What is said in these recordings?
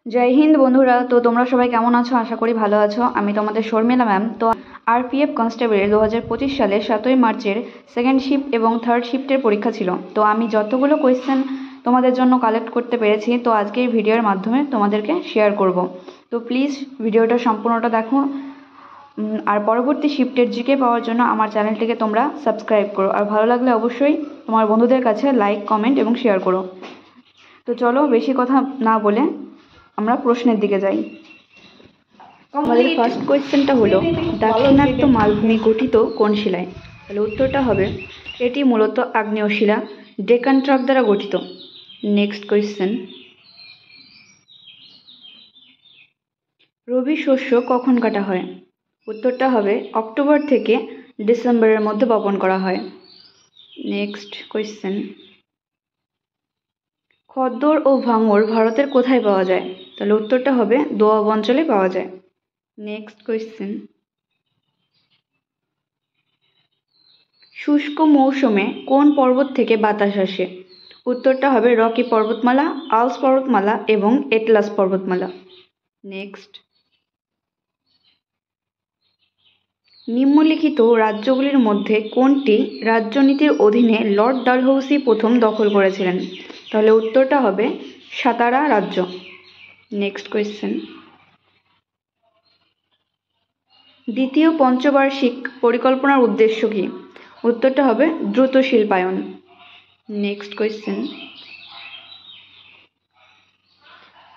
জয় হিন্দ বন্ধুরা। তো তোমরা সবাই কেমন আছো? আশা করি ভালো আছো। আমি তোমাদের শর্মিলা ম্যাম। তো আরপিএফ কনস্টেবলের 2025 সালের 7ই মার্চের সেকেন্ড শিফট এবং থার্ড শিফটের পরীক্ষা ছিল। তো আমি যতগুলো কোয়েশ্চেন তোমাদের জন্য কালেক্ট করতে পেরেছি, তো আজকে এই ভিডিওর মাধ্যমে তোমাদেরকে শেয়ার করব। তো প্লিজ ভিডিওটা সম্পূর্ণটা দেখো। আর পরবর্তী শিফটের জিকে পাওয়ার জন্য আমার চ্যানেলটিকে তোমরা সাবস্ক্রাইব করো, আর ভালো লাগলে অবশ্যই তোমার বন্ধুদের কাছে লাইক, কমেন্ট এবং শেয়ার করো। তো চলো বেশি কথা না বলে আমরা প্রশ্নের দিকে যাই। আমাদের ফার্স্ট কোয়েশ্চেনটা হলো, দাক্ষিণাত্য মালভূমি গঠিত কোন শিলায়? তাহলে উত্তরটা হবে, এটি মূলত আগ্নেয় শিলা ডেকান ট্রাপ দ্বারা গঠিত। নেক্সট কোয়েশ্চেন, রবি শস্য কখন কাটা হয়? উত্তরটা হবে অক্টোবর থেকে ডিসেম্বরের মধ্যে বপন করা হয়। নেক্সট কোয়েশ্চেন, খদ্দর ও ভাঙর ভারতের কোথায় পাওয়া যায়? তাহলে উত্তরটা হবে দোয়াব অঞ্চলে পাওয়া যায়। নেক্সট কোয়েশ্চেন, শুষ্ক মৌসুমে কোন পর্বত থেকে বাতাস আসে? উত্তরটা হবে রকি পর্বতমালা, আল্পস পর্বতমালা এবং এটলাস পর্বতমালা। নেক্সট, নিম্নলিখিত রাজ্যগুলির মধ্যে কোনটি রাজ্যনীতির অধীনে লর্ড ডালহৌসি প্রথম দখল করেছিলেন? তাহলে উত্তরটা হবে সাতারা রাজ্য। নেক্সট কোয়েশ্চেন, দ্বিতীয় পঞ্চবার্ষিক পরিকল্পনার উদ্দেশ্য কী? উত্তরটা হবে দ্রুত শিল্পায়ন। নেক্সট কোয়েশ্চেন,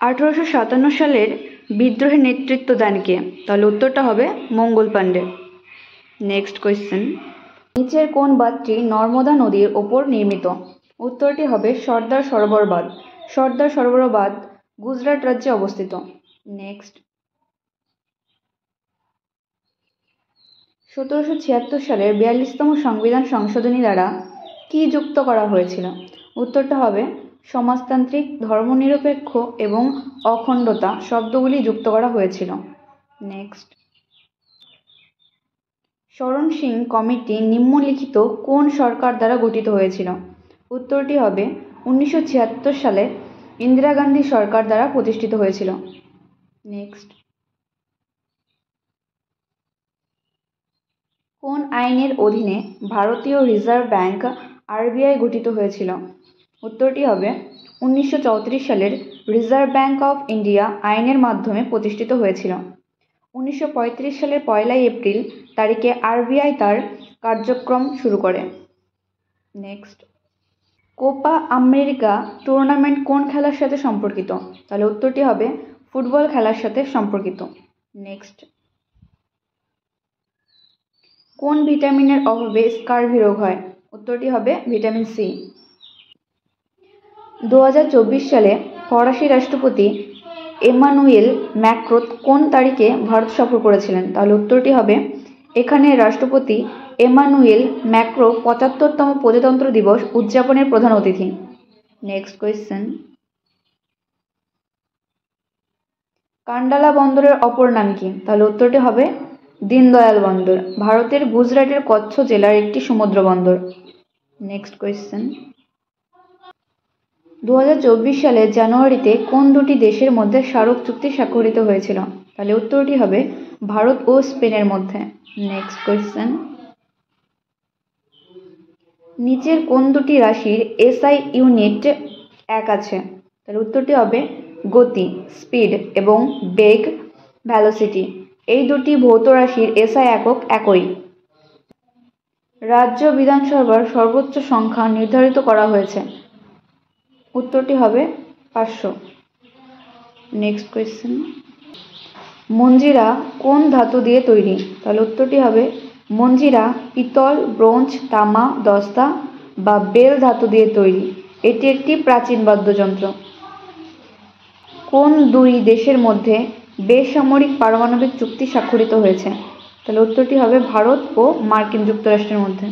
1857 সালের বিদ্রোহের নেতৃত্ব দেন কে? তাহলে উত্তরটা হবে মঙ্গল পাণ্ডে। নেক্সট কোয়েশ্চেন, নিচের কোন বাঁধটি নর্মদা নদীর ওপর নির্মিত? উত্তরটি হবে সর্দার সরোবর বাঁধ। সর্দার সরোবর বাঁধ গুজরাট রাজ্যে অবস্থিত। নেক্সট, 1776 সালের 42তম সংবিধান সংশোধনী দ্বারা কি যুক্ত করা হয়েছিল? উত্তরটা হবে সমাজতান্ত্রিক, ধর্মনিরপেক্ষ এবং অখণ্ডতা শব্দগুলি যুক্ত করা হয়েছিল। নেক্সট, শরণ সিং কমিটি নিম্নলিখিত কোন সরকার দ্বারা গঠিত হয়েছিল? উত্তরটি হবে 1976 সালে ইন্দিরা গান্ধী সরকার দ্বারা প্রতিষ্ঠিত হয়েছিল। নেক্সট, কোন আইনের অধীনে ভারতীয় রিজার্ভ ব্যাংক আরবিআই গঠিত হয়েছিল? উত্তরটি হবে 1934 সালের রিজার্ভ ব্যাংক অফ ইন্ডিয়া আইনের মাধ্যমে প্রতিষ্ঠিত হয়েছিল। 1935 সালের 1 এপ্রিল তারিখে আরবিআই তার কার্যক্রম শুরু করে। নেক্সট, কোপা আমেরিকা টুর্নামেন্ট কোন খেলার সাথে সম্পর্কিত? তাহলে উত্তরটি হবে ফুটবল খেলার সাথে সম্পর্কিত। নেক্সট, কোন ভিটামিনের অভাবে স্কারভি রোগ হয়? উত্তরটি হবে ভিটামিন সি। 2024 সালে ফরাসি রাষ্ট্রপতি এমানুয়েল ম্যাক্রোন কোন তারিখে ভারত সফর করেছিলেন? তাহলে উত্তরটি হবে, এখানে রাষ্ট্রপতি এমানুয়েল ম্যাক্রোন 75তম প্রজাতন্ত্র দিবস উদযাপনের প্রধান অতিথি। নেক্সট কোয়েশ্চেন, কান্ডালা বন্দরের অপর নাম কি? তাহলে উত্তরটি হবে দীনদয়াল বন্দর, ভারতের গুজরাটের কচ্ছ জেলার একটি সমুদ্র বন্দর। নেক্সট কোয়েশ্চেন, 2024 সালের জানুয়ারিতে কোন দুটি দেশের মধ্যে স্মারক চুক্তি স্বাক্ষরিত হয়েছিল? তাহলে উত্তরটি হবে ভারত ও স্পেনের মধ্যে। নেক্সট কোয়েশ্চেন, নিচের কোন দুটি রাশির এসআই ইউনিট এক আছে? তাহলে উত্তরটি হবে গতি স্পিড এবং বেগ ভ্যালোসিটি। এই দুটি ভৌত রাশির এসআই একক একই। রাজ্য বিধানসভার সর্বোচ্চ সংখ্যা নির্ধারিত করা হয়েছে। উত্তরটি হবে 500। নেক্সট কোয়েশ্চেন, মঞ্জিরা কোন ধাতু দিয়ে তৈরি? তাহলে উত্তরটি হবে মঞ্জিরা পিতল, ব্রোঞ্জ, তামা, দস্তা বা বেল ধাতু দিয়ে তৈরি। এটি একটি প্রাচীন বাদ্যযন্ত্র। কোন দুই দেশের মধ্যে বেসামরিক পারমাণবিক চুক্তি স্বাক্ষরিত হয়েছে? তাহলে উত্তরটি হবে ভারত ও মার্কিন যুক্তরাষ্ট্রের মধ্যে।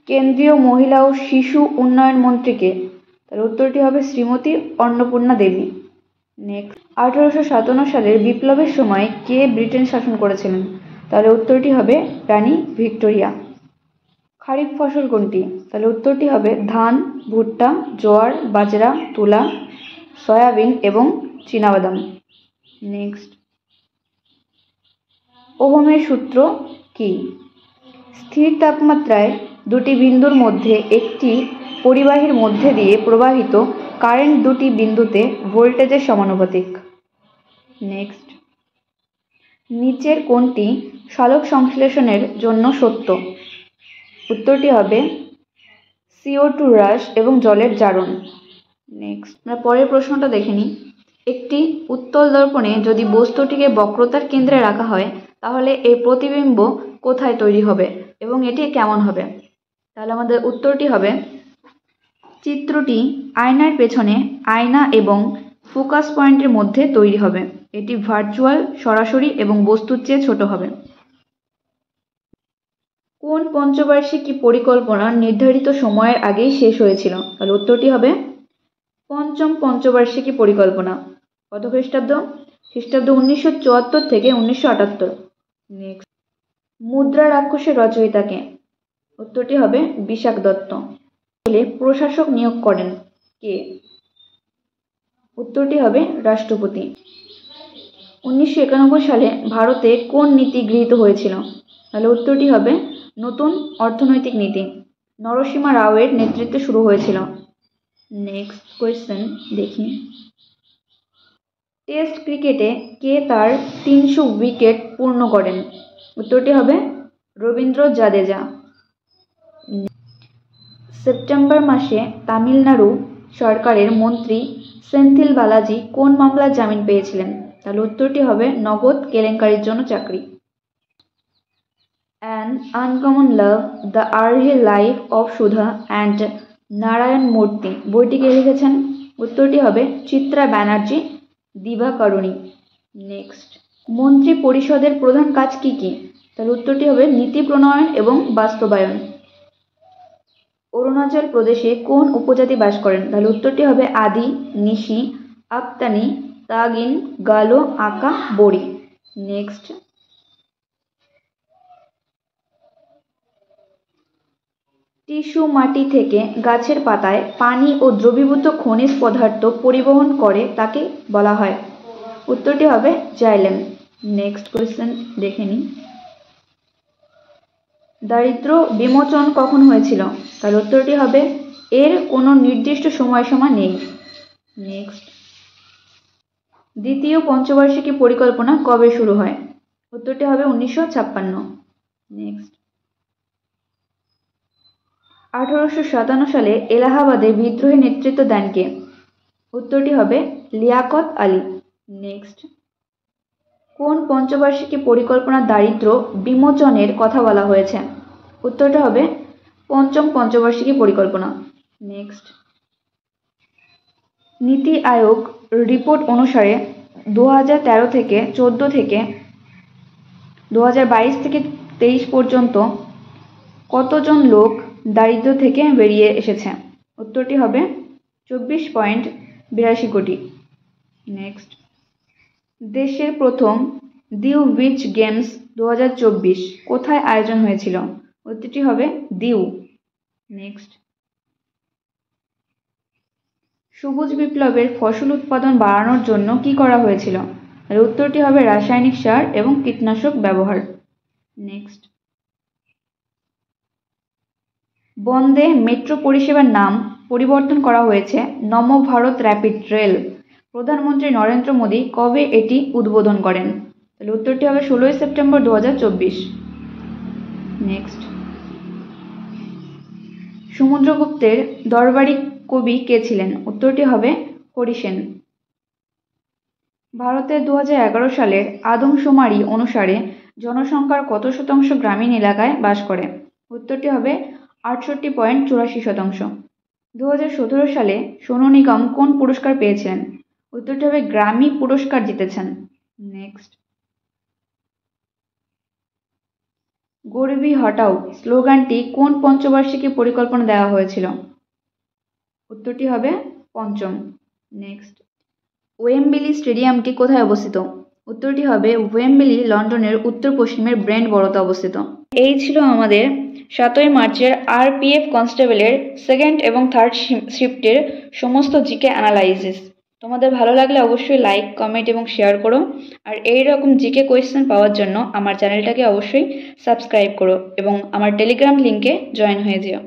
কেন্দ্রীয় মহিলা ও শিশু উন্নয়ন মন্ত্রীকে? তাহলে উত্তরটি হবে শ্রীমতী অন্নপূর্ণা দেবী। নেক্সট, 1857 সালের বিপ্লবের সময় কে ব্রিটেন শাসন করেছিলেন? তাহলে উত্তরটি হবে রানী ভিক্টোরিয়া। খারিফ ফসল কোনটি? তাহলে উত্তরটি হবে ধান, ভুট্টা, জোয়ার, বাজরা, তুলা, সয়াবিন এবং চীনাবাদাম। নেক্সট, ওহমের সূত্র কি? স্থির তাপমাত্রায় দুটি বিন্দুর মধ্যে একটি পরিবাহীর মধ্যে দিয়ে প্রবাহিত কারেন্ট দুটি বিন্দুতে ভোল্টেজের সমানুপাতিক। নেক্সট, নিচের কোনটি সালোক সংশ্লেষণের জন্য সত্য? উত্তরটি হবে CO2 হ্রাস এবং জলের জারণ। নেক্সট, আমরা পরের প্রশ্নটা দেখে নিই। একটি উত্তল দর্পণে যদি বস্তুটিকে বক্রতার কেন্দ্রে রাখা হয় তাহলে এর প্রতিবিম্ব কোথায় তৈরি হবে এবং এটি কেমন হবে? তাহলে আমাদের উত্তরটি হবে, চিত্রটি আয়নার পেছনে আয়না এবং ফোকাস পয়েন্টের মধ্যে তৈরি হবে। এটি ভার্চুয়াল, সরাসরি এবং বস্তুর চেয়ে ছোট হবে। কোন পঞ্চবার্ষিকী পরিকল্পনা নির্ধারিত সময়ের আগেই শেষ হয়েছিল? তাহলে উত্তরটি হবে পঞ্চম পঞ্চবার্ষিকী পরিকল্পনা। কত খ্রিস্টাব্দ? খ্রিস্টাব্দ 1974 থেকে 1978। নেক্সট, মুদ্রা রাক্ষসের রচয়িতাকে? উত্তরটি হবে বিশাখ দত্ত। প্রশাসক নিয়োগ করেন কে? উত্তরটি হবে রাষ্ট্রপতি। 1991 সালে ভারতে কোন নীতি গৃহীত হয়েছিল? তাহলে উত্তরটি হবে নতুন অর্থনৈতিক নীতি। নরসিমা রাওয়ের নেতৃত্বে শুরু হয়েছিল। নেক্সট কোয়েশ্চেন দেখি, টেস্ট ক্রিকেটে কে তার 300 উইকেট পূর্ণ করেন? উত্তরটি হবে রবীন্দ্র জাদেজা। সেপ্টেম্বর মাসে তামিলনাড়ু সরকারের মন্ত্রী সেন্থিল বালাজি কোন মামলায় জামিন পেয়েছিলেন? তাহলে উত্তরটি হবে নগদ কেলেঙ্কারির জন্য চাকরি। An uncommon love, the early life of Sudha and Narayan মূর্তি বইটিকে লিখেছেন? উত্তরটি হবে চিত্রা ব্যানার্জি দিবাকরণী। নেক্সট, মন্ত্রী পরিষদের প্রধান কাজ কি কি? তাহলে উত্তরটি হবে নীতি প্রণয়ন এবং বাস্তবায়ন। অরুণাচল প্রদেশে কোন উপজাতি বাস করেন? তাহলে উত্তরটি হবে আদি, নিশি, আপ্তানি, তাগিন, গালো, আকা, বড়ি। নেক্সট, টিস্যু মাটি থেকে গাছের পাতায় পানি ও দ্রবীভূত খনিজ পদার্থ পরিবহন করে তাকে বলা হয়? উত্তরটি হবে জাইলেম। নেক্সট কোয়েশ্চেন দেখে নিই, দারিদ্র বিমোচন কখন হয়েছিল? তাহলে উত্তরটি হবে এর কোনো নির্দিষ্ট সময়সীমা নেই। নেক্সট, দ্বিতীয় পঞ্চবার্ষিকী পরিকল্পনা কবে শুরু হয়? উত্তরটি হবে 1956। নেক্সট, 1857 সালে এলাহাবাদে বিদ্রোহে নেতৃত্ব দেন কে? উত্তরটি হবে লিয়াকত আলী। নেক্সট, কোন পঞ্চবার্ষিকী পরিকল্পনা দারিদ্র বিমোচনের কথা বলা হয়েছে? উত্তরটা হবে পঞ্চম পঞ্চবার্ষিকী পরিকল্পনা। নেক্সট, নীতি আয়োগ রিপোর্ট অনুসারে 2013 থেকে 14 থেকে 2022 থেকে 23 পর্যন্ত কতজন লোক দারিদ্র্য থেকে বেরিয়ে এসেছে? উত্তরটি হবে 24.82 কোটি। নেক্সট, দেশের প্রথম দিউ বিচ গেমস 2024 কোথায় আয়োজন হয়েছিল? উত্তরটি হবে দিউ। নেক্সট, সবুজ বিপ্লবের ফসল উৎপাদন বাড়ানোর জন্য কি করা হয়েছিল? এর উত্তরটি হবে রাসায়নিক সার এবং কীটনাশক ব্যবহার। নেক্সট, বন্দে মেট্রো পরিষেবার নাম পরিবর্তন করা হয়েছে নম ভারত র্যাপিড রেল। প্রধানমন্ত্রী নরেন্দ্র মোদী কবে এটি উদ্বোধন করেন? তাহলে উত্তরটি হবে 16 সেপ্টেম্বর 2024। নেক্সট, সমুদ্রগুপ্তের দরবারি কবি কে ছিলেন? উত্তরটি হবে হরিসেন। ভারতের 2011 সালের আদমশুমারি অনুসারে জনসংখ্যার কত শতাংশ গ্রামীণ এলাকায় বাস করে? উত্তরটি হবে 68.84%। 2017 সালে সোনু নিগম কোন পুরস্কার পেয়েছিলেন? উত্তরটি হবে গ্র্যামি পুরস্কার জিতেছেন। নেক্সট, গরিবি হটাও স্লোগানটি কোন পঞ্চবার্ষিকী পরিকল্পনা দেওয়া হয়েছিল? উত্তরটি হবে পঞ্চম। নেক্সট, ওয়েম্বলি স্টেডিয়ামটি কোথায় অবস্থিত? উত্তরটি হবে ওয়েম্বলি লন্ডনের উত্তর পশ্চিমের ব্রেন্ট বরোতে অবস্থিত। এই ছিল আমাদের 7ই মার্চের আরপিএফ কনস্টেবলের সেকেন্ড এবং থার্ড শিফটের সমস্ত জিকে অ্যানালাইসিস। তোমাদের ভালো লাগলে অবশ্যই লাইক, কমেন্ট এবং শেয়ার করো। আর এই রকম জিকে কোয়েশ্চেন পাওয়ার জন্য আমার চ্যানেলটাকে অবশ্যই সাবস্ক্রাইব করো এবং আমার টেলিগ্রাম লিংকে জয়েন হয়ে যেও।